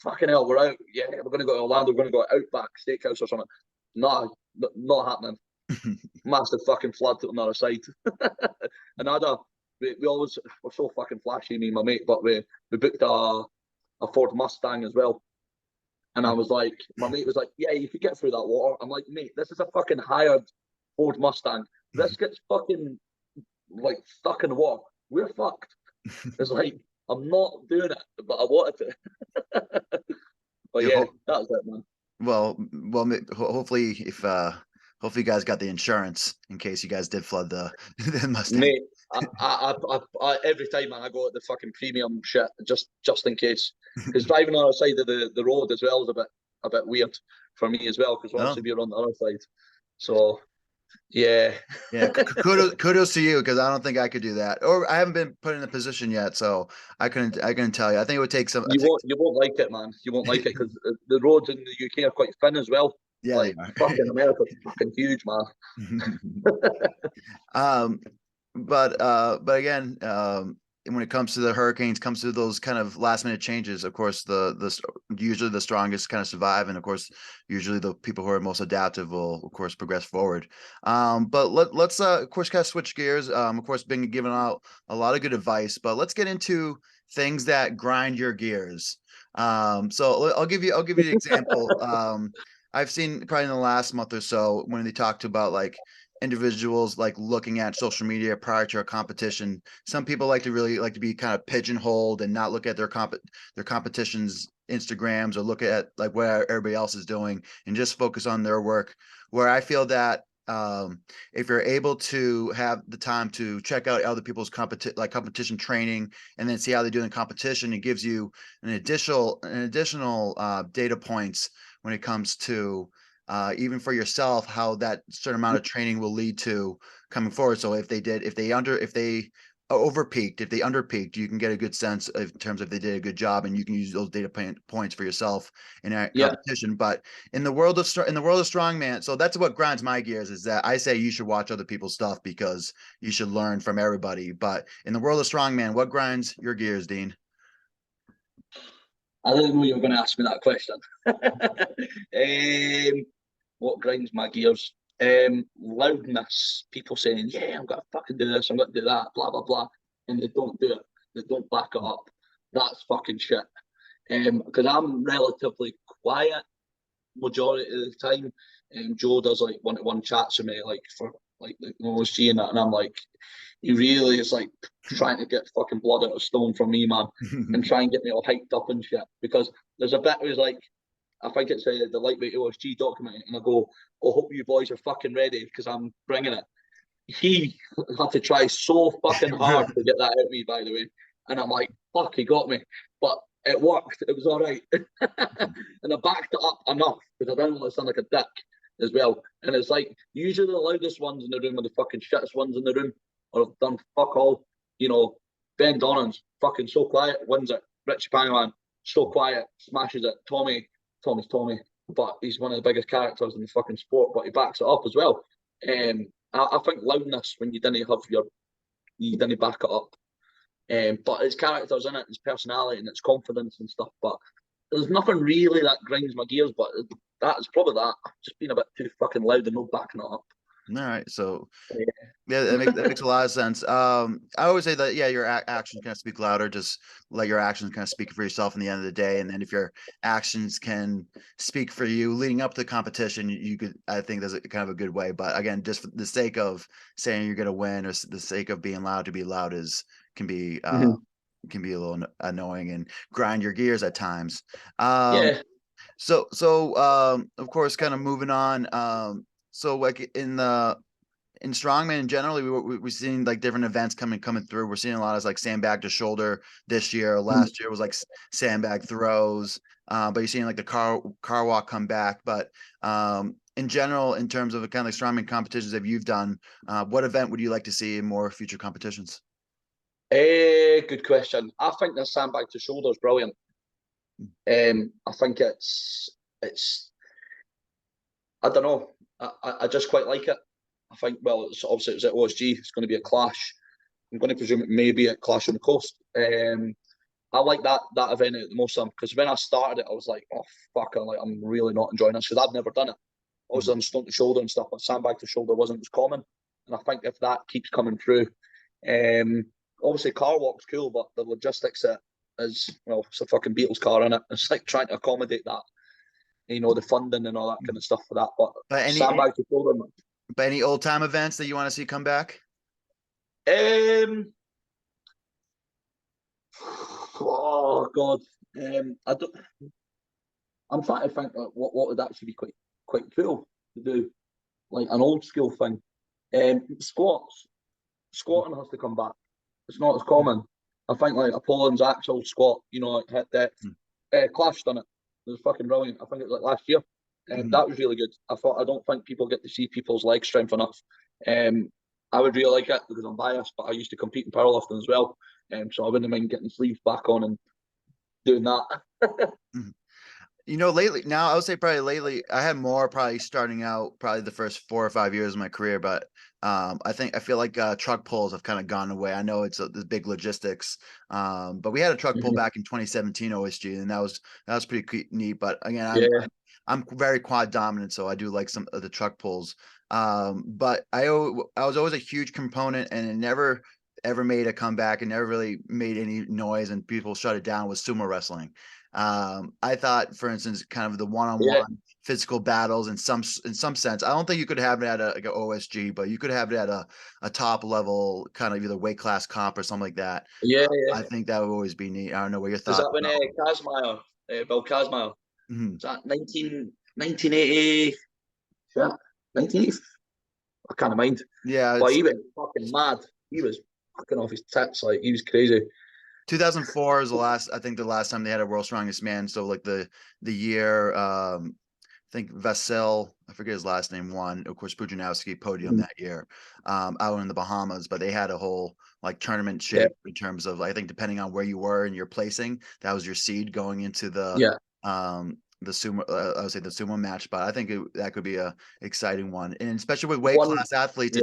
fucking hell, we're out. Yeah, we're gonna go to Orlando, we're gonna go to Outback Steakhouse or something. Not happening. Massive fucking flood on the other side. And we always were so fucking flashy, me and my mate, but we booked a Ford Mustang as well. And I was like, my mate was like, yeah, you could get through that water. I'm like, mate, this is a fucking hired Ford Mustang. This gets fucking like stuck in the water. We're fucked. It's like, I'm not doing it, but I wanted to. But yeah, that's it, man. Well, hopefully, hopefully you guys got the insurance in case you guys did flood the the Mustang. Mate, I every time, man, I go at the fucking premium shit just in case, because driving on the other side of the road as well is a bit weird for me as well, because obviously we're on the other side. So yeah, kudos to you, because I don't think I could do that, or I haven't been put in a position yet, so I couldn't tell you. I think it would take some. You won't like it, man. You won't like it because the roads in the UK are quite thin as well. Yeah, like fucking America's fucking huge, man. But again, when it comes to the hurricanes, comes to those kind of last minute changes, of course, usually the strongest kind of survive, and of course, usually the people who are most adaptive will, of course, progress forward. But let's of course kind of switch gears. Of course, been giving out a lot of good advice, but let's get into things that grind your gears. So I'll give you the example. I've seen probably in the last month or so when they talked about like individuals like looking at social media prior to a competition. Some people like to be kind of pigeonholed and not look at their competition's Instagrams or look at like what everybody else is doing and just focus on their work. Where I feel that if you're able to have the time to check out other people's competition training and then see how they do in competition, it gives you an additional data points when it comes to even for yourself, how that certain amount of training will lead to coming forward. So if they overpeaked, if they underpeaked, you can get a good sense in terms of if they did a good job, and you can use those data points for yourself in that competition. But in the world of strongman, so that's what grinds my gears, is that I say you should watch other people's stuff because you should learn from everybody. But in the world of strongman, what grinds your gears, Dean? I didn't know you were going to ask me that question. What grinds my gears? Loudness. People saying, yeah, I'm going to fucking do this, I'm going to do that, blah, blah, blah. And they don't do it. They don't back it up. That's fucking shit. Because I'm relatively quiet majority of the time. Joe does like one-to-one chats with me, like for like the OSG and that, and I'm like, he really is like trying to get fucking blood out of stone from me, man, and try and get me all hyped up and shit. Because there's a bit where he's like, I think it's the lightweight OSG document, and I go, I hope you boys are fucking ready because I'm bringing it. He had to try so fucking hard to get that out of me, by the way. And I'm like, fuck, he got me. But it worked. It was all right. And I backed it up enough because I didn't want to sound like a dick as well. And it's like, usually the loudest ones in the room are the fucking shittest ones in the room, or have done fuck all. Ben Donnan's fucking so quiet, wins it. Richie Pangman, so quiet, smashes it. Tommy's Tommy, but he's one of the biggest characters in the fucking sport, but he backs it up as well. I think loudness, when you didn't back it up. But his characters in it, his personality and his confidence and stuff. But there's nothing really that grinds my gears, but that's probably that. Just being a bit too fucking loud and not backing it up. All right, so yeah, that makes a lot of sense. I always say that your actions kind of speak louder. Just let your actions kind of speak for yourself in the end of the day, and then if your actions can speak for you leading up to the competition, you could. I think that's kind of a good way. But again, just for the sake of saying you're going to win, or the sake of being loud to be loud, can be a little annoying and grind your gears at times. So of course, kind of moving on. So like in in strongman generally, we're seeing like different events coming through. We're seeing a lot of like sandbag to shoulder this year. Last year was like sandbag throws. But you're seeing like the car walk come back. But in general, in terms of the kind of like strongman competitions that you've done, what event would you like to see in more future competitions? Good question. I think the sandbag to shoulder is brilliant. I think it's I don't know. I just quite like it. I think, well, it's obviously it was at OSG. It's going to be a clash. I'm going to presume it may be a clash on the coast. I like that event the most because when I started it, I was like, oh fuck, I'm really not enjoying this because I've never done it. Obviously, I'm stunt to shoulder and stuff, but sandbag to shoulder wasn't as common. And I think if that keeps coming through, obviously car walk's cool, but the logistics is, well, it's a fucking Beatles car in it. It's like trying to accommodate that, you know, the funding and all that kind of stuff for that. But sandbag to shoulder. But any old time events that you want to see come back? Oh God, I don't. I'm trying to think what would actually be quite cool to do, like an old school thing. Squatting has to come back. It's not as common. I think like Apollon's actual squat, you know, like hit depth. Clash done it. It was fucking brilliant. I think it was like last year. That was really good. I don't think people get to see people's leg strength enough. I would really like it because I'm biased, but I used to compete in powerlifting as well. So I wouldn't mind getting sleeves back on and doing that. You know, lately, now I would say probably lately, I had more probably starting out probably the first 4 or 5 years of my career, but I feel like truck pulls have kind of gone away. I know it's the big logistics, but we had a truck pull back in 2017 OSG, and that was pretty neat. But again, I'm very quad dominant, so I do like some of the truck pulls. But I was always a huge component, and it never ever made a comeback and never really made any noise, and people shut it down, with sumo wrestling. I thought, for instance, kind of the one-on-one physical battles in some sense. I don't think you could have it at like an OSG, but you could have it at a top level kind of either weight class comp or something like that. I think that would always be neat. I don't know what your thoughts. Is that when Kazmaier, Bill Kazmaier? Is that 1980? Yeah, 1980. I can't mind. Yeah, but he was fucking mad. He was fucking off his tits. Like, he was crazy. 2004 is the last time they had a World's Strongest Man. So like the year, I think Vasil, I forget his last name, won. Of course, Pujanowski podium that year, out in the Bahamas. But they had a whole like tournament shape in terms of, I think, depending on where you were and your placing, that was your seed going into the sumo. I would say the sumo match. But I think that could be a exciting one, and especially with weight class athletes,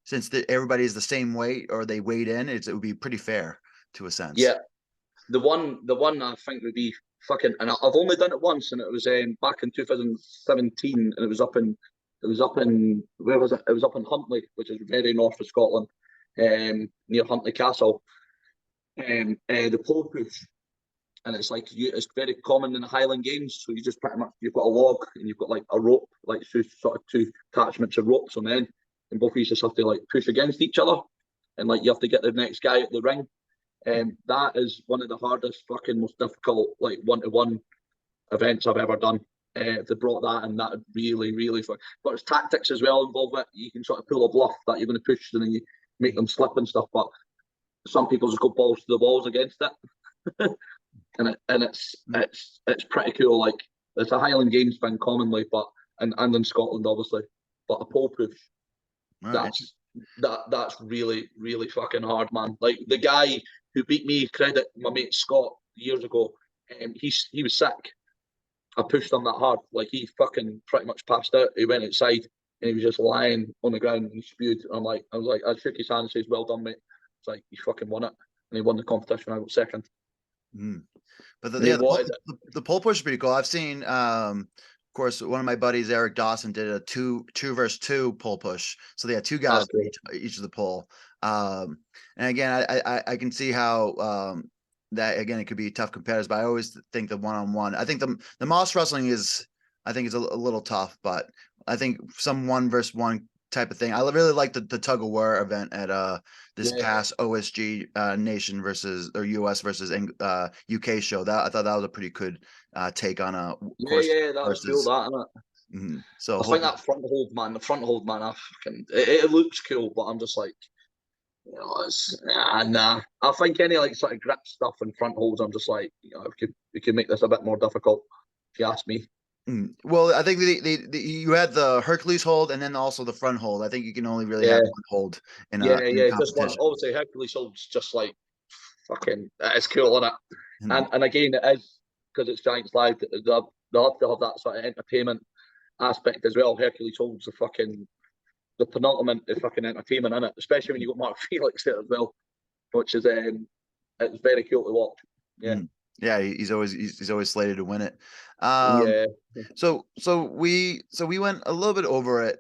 since everybody is the same weight or they weighed in, it would be pretty fair to a sense. Yeah, the one I think would be fucking, and I've only done it once, and it was back in 2017, and it was up in where was it? It was up in Huntly, which is very north of Scotland, near Huntly Castle. The pole push, and it's like it's very common in the Highland Games. So you just pretty much, you've got a log and you've got like a rope, like two attachments of ropes on the end, and both of you just have to like push against each other, and like you have to get the next guy at the ring. That is one of the hardest, fucking most difficult, like one-to-one events I've ever done. If they brought that in, that would really, really fun. But there's tactics as well involved with it. You can sort of pull a bluff that you're going to push, and then you make them slip and stuff. But some people just go balls to the walls against it, and it's pretty cool. Like, it's a Highland Games thing commonly, but and in Scotland obviously. But a pole push, that's really, really fucking hard, man. Like, the guy who beat me, credit my mate Scott years ago, he was sick. I pushed him that hard, like he fucking pretty much passed out. He went outside and he was just lying on the ground and he spewed. And I shook his hand and says, "Well done, mate." It's like, you fucking won it, and he won the competition. I got second. But the pole push is pretty cool. I've seen, of course, one of my buddies, Eric Dawson, did a two versus two pole push. So they had two guys each of the pole. And again, I can see how that, again, it could be tough competitors, but I always think the one-on-one, I think the Moss wrestling is a little tough, but I think some 1 versus 1 type of thing. I really like the tug of war event at this past OSG nation versus, or US versus UK show. That I thought that was a pretty good take on a that was cool, that, isn't it? So I think that front hold, man, it looks cool, but I'm just like, it's nah. I think any like sort of grip stuff and front holds, I'm just like, we could make this a bit more difficult, if you ask me. Well, I think you had the Hercules hold and then also the front hold. I think you can only really Yeah, have one hold in a just one. competition. Obviously, Hercules holds just like fucking. It's cool, isn't it? And again, it is because it's Giants Live. They have to have that sort of entertainment aspect as well. Hercules holds the penultimate of fucking entertainment in it, especially when you got Mark Felix there as well, which is it's very cool to watch. Yeah. Yeah, he's always slated to win it. Yeah. So we went a little bit over it.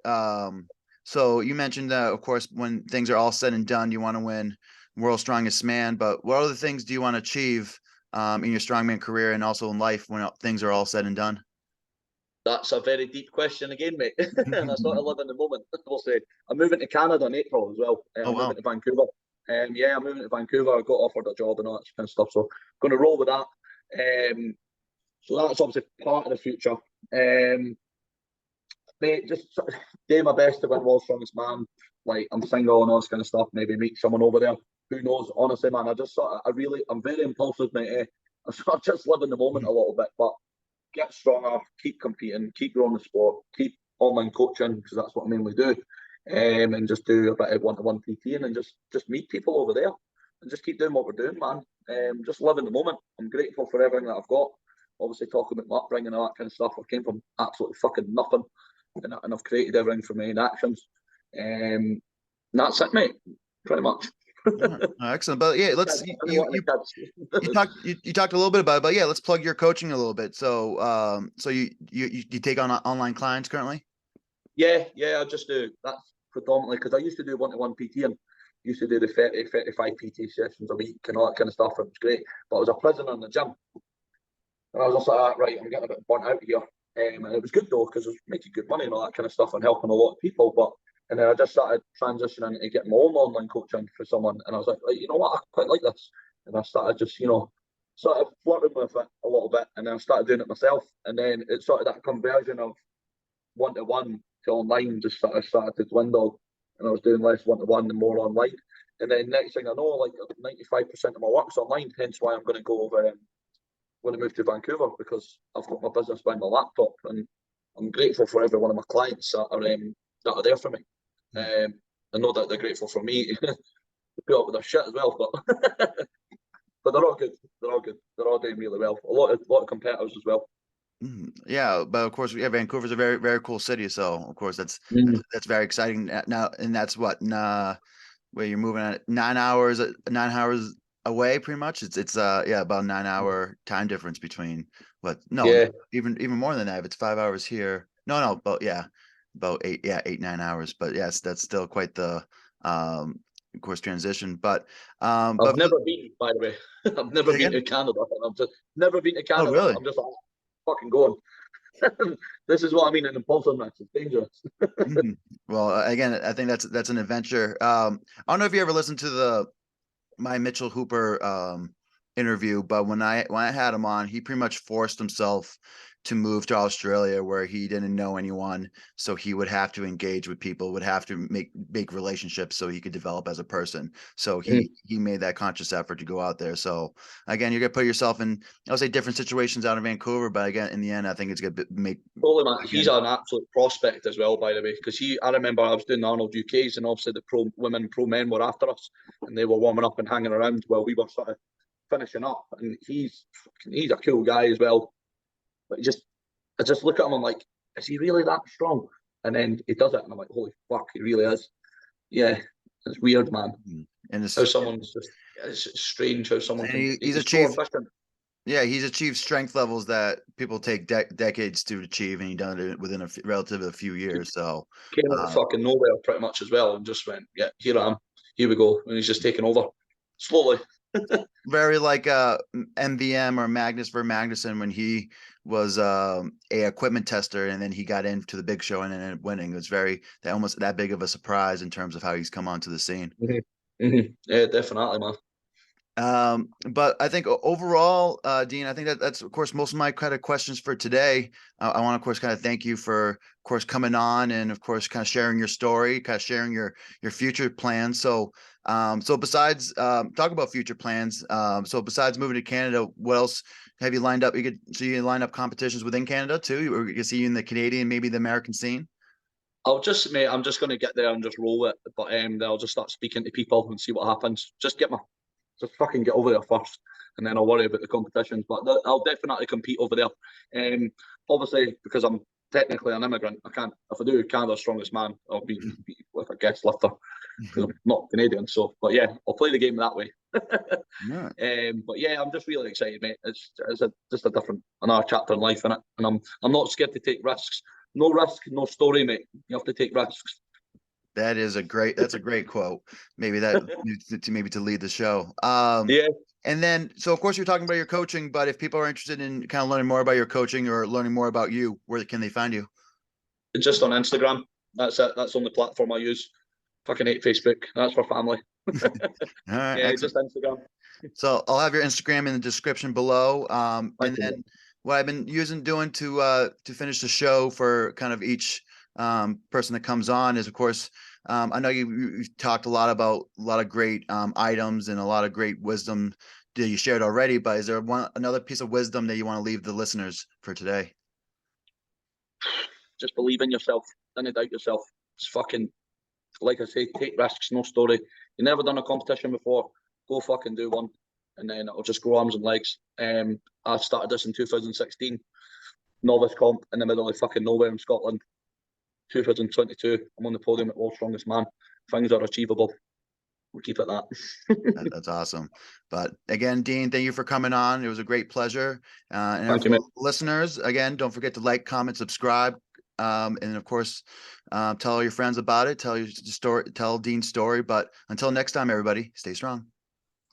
So you mentioned that, of course, when things are all said and done, you want to win World's Strongest Man. But what other things do you want to achieve in your strongman career and also in life when things are all said and done? That's a very deep question again, mate. And I sort of live in the moment. We'll say I'm moving to Canada in April as well. Oh, I'm wow. moving to Vancouver. Yeah, I'm moving to Vancouver. I got offered a job and all that kind of stuff. So I'm going to roll with that. So that's obviously part of the future. Mate, just do my best to win World's Strongest Man. Like, I'm single and all this kind of stuff. Maybe meet someone over there. Who knows? Honestly, man, I'm very impulsive, mate. I sort of just live in the moment a little bit, but get stronger, keep competing, keep growing the sport, keep online coaching because that's what I mainly do, and just do a bit of one-to-one PT and just meet people over there and just keep doing what we're doing, man. Just live in the moment. I'm grateful for everything that I've got. Obviously, talking about my upbringing and all that kind of stuff. I came from absolutely fucking nothing, and I've created everything from my own actions. And that's it, mate. Pretty much. Excellent. But yeah, let's you talked a little bit about it, but yeah, let's plug your coaching a little bit. So so you take on online clients currently? Yeah, I just do that's predominantly because I used to do one-to-one PT and used to do the 30, 35 PT sessions a week and all that kind of stuff. It was great. But I was a prisoner in the gym. And I was just like, right, I'm getting a bit burnt out here. And it was good though, because I was making good money and all that kind of stuff and helping a lot of people. And then I just started transitioning to get my own online coaching for someone. And I was like, you know what, I quite like this. And I started just, sort of flirting with it a little bit. And then I started doing it myself. And then it sort of that conversion of one-to-one to online just sort of started to dwindle. And I was doing less one-to-one and more online. And then next thing I know, like 95% of my work's online, hence why I'm going to go over when I moved to Vancouver because I've got my business behind my laptop and I'm grateful for every one of my clients that are there for me. I know that they're grateful for me to put up with their shit as well, but but they're all good. They're all good. They're all doing really well. A lot of competitors as well. Yeah, but of course, yeah, Vancouver's a very, very cool city. So of course, that's very exciting now. And that's what where you're moving at 9 hours away, pretty much. It's yeah, about 9 hour time difference between even more than that. If it's 5 hours here, no, but yeah, about 8-9 hours. But yes, that's still quite the of course transition. But I've never been, by the way. I've never been to Canada. I've just never been to Canada. Really? I'm just like, fucking going. This is what I mean in impulsiveness. It's dangerous. Well, again, I think that's an adventure. I don't know if you ever listened to my Mitchell Hooper interview, but when I had him on, he pretty much forced himself to move to Australia where he didn't know anyone, so he would have to engage with people, would have to make relationships so he could develop as a person. So he made that conscious effort to go out there. So again, you're gonna put yourself in, I'll say, different situations out in Vancouver, but again, in the end, I think it's gonna make. Totally, man. He's an absolute prospect as well, by the way, because I remember I was doing Arnold UKs and obviously the pro men were after us and they were warming up and hanging around while we were sort of finishing up. And he's a cool guy as well. But I just look at him, I'm like, is he really that strong? And then he does it, and I'm like, holy fuck, he really is. Yeah, it's weird, man. And It's strange how someone can. He's achieved. Yeah, he's achieved strength levels that people take decades to achieve, and he done it within a relatively few years. So came out of fucking nowhere pretty much as well, and just went, yeah, here I am, here we go, and he's just taking over slowly. Very like MVM or Magnus Magnuson when he was a equipment tester and then he got into the big show and ended up winning. It was almost that big of a surprise in terms of how he's come onto the scene. Yeah, definitely, man. But I think overall, Dean, I think that's of course most of my kind of questions for today. I want to, of course, kind of thank you for, of course, coming on and, of course, kind of sharing your story, kind of sharing your future plans. So besides talk about future plans, so besides moving to Canada, what else have you lined up? You line up competitions within Canada too, or you can see you in the Canadian, maybe the American scene. Mate, I'm just going to get there and just roll it. But then I'll just start speaking to people and see what happens. Just fucking get over there first, and then I'll worry about the competitions. But I'll definitely compete over there. Obviously, because I'm technically an immigrant, I can't. If I do Canada's Strongest Man, I'll be like a guest lifter because I'm not Canadian. So, but yeah, I'll play the game that way. Yeah. But yeah, I'm just really excited, mate. Just a different another chapter in life, innit? And I'm not scared to take risks. No risk, no story, mate. You have to take risks. That's a great quote. Maybe that to lead the show. Yeah. And then, so of course you're talking about your coaching, but if people are interested in kind of learning more about your coaching or learning more about you, where can they find you? Just on Instagram. That's it. That's the only platform I use. Fucking hate Facebook. That's for family. All right, Yeah, excellent. just Instagram. So I'll have your Instagram in the description below. And Thank you, then mate. what I've been doing to finish the show for kind of each person that comes on is, of course, I know you've talked a lot about a lot of great items and a lot of great wisdom that you shared already, but is there another piece of wisdom that you want to leave the listeners for today? Just believe in yourself. Don't doubt yourself. It's fucking, like I say, take risks, no story. You never done a competition before, go fucking do one. And then it'll just grow arms and legs. I started this in 2016, novice comp in the middle of fucking nowhere in Scotland. 2022, I'm on the podium at World's Strongest Man. Things are achievable. We'll keep it that. That's awesome. But again, Dean, thank you for coming on. It was a great pleasure. And Thank you, for mate. listeners, again, don't forget to like, comment, subscribe. And of course, tell all your friends about it. Tell Dean's story. But until next time, everybody, stay strong.